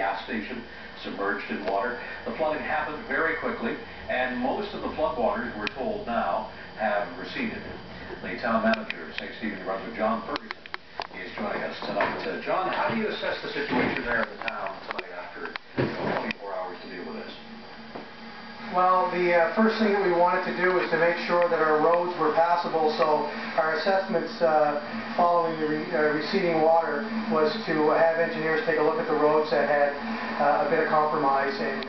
gas station submerged in water. The flooding happened very quickly, and most of the floodwaters, we're told now, have receded. The town manager of St Stephen NB, John Ferguson, is joining us tonight. John, how do you assess the situation there in the town tonight after 24 hours to deal with this? Well, the first thing that we wanted to do is to make sure that our roads were passable, so our assessments following the receding water was to have engineers take a look at the roads that had a bit of compromise, and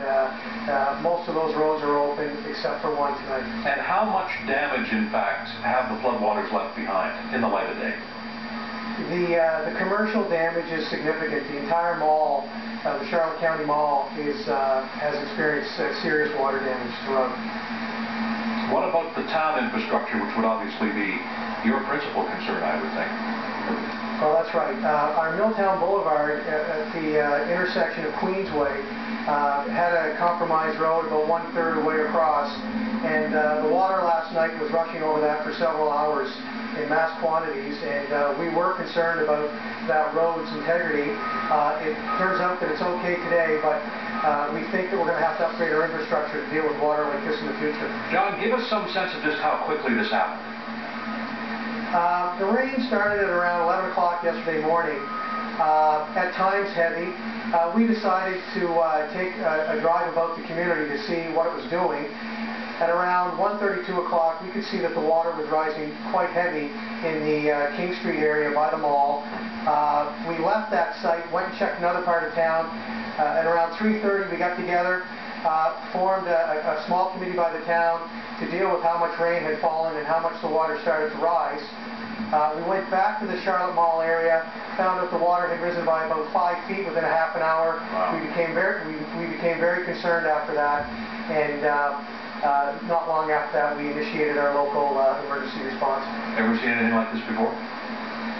most of those roads are open except for one tonight. And how much damage, in fact, have the floodwaters left behind in the light of day? The commercial damage is significant. The entire mall, the Charlotte County Mall, has experienced serious water damage throughout. What about the town infrastructure, which would obviously be your principal concern, I would think? Well, that's right. Our Milltown Boulevard at the intersection of Queensway had a compromised road about 1/3 of the way across, and the water last night was rushing over that for several hours in mass quantities, and we were concerned about that road's integrity. It turns out that it's okay today, but we think that we're going to have to upgrade our infrastructure to deal with water like this in the future. John, give us some sense of just how quickly this happened. The rain started at around 11 o'clock yesterday morning, at times heavy. We decided to take a drive about the community to see what it was doing. At around 1:30, 2 o'clock, we could see that the water was rising quite heavy in the King Street area by the mall. We left that site, went and checked another part of town. At around 3:30, we got together, formed a small committee by the town to deal with how much rain had fallen and how much the water started to rise. We went back to the Charlotte Mall area, found out the water had risen by about 5 feet within a half an hour. Wow. We became very concerned after that, and not long after that, we initiated our local emergency response. Ever seen anything like this before?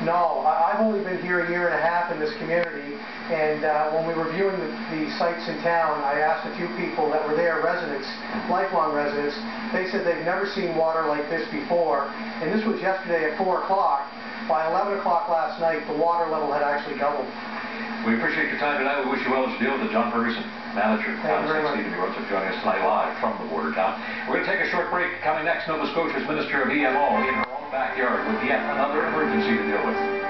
No, I've only been here a year and a half in this community, and when we were viewing the sites in town, I asked a few people that were there, residents, lifelong residents. They said they've never seen water like this before, and this was yesterday at 4 o'clock. By 11 o'clock last night, the water level had actually doubled. We appreciate your time tonight. We wish you well as you deal with it. John Ferguson, manager of St Stephen NB, joining us tonight live from the border town. We're going to take a short break. Coming next, Nova Scotia's Minister of EMO in her own backyard with yet another emergency to deal with.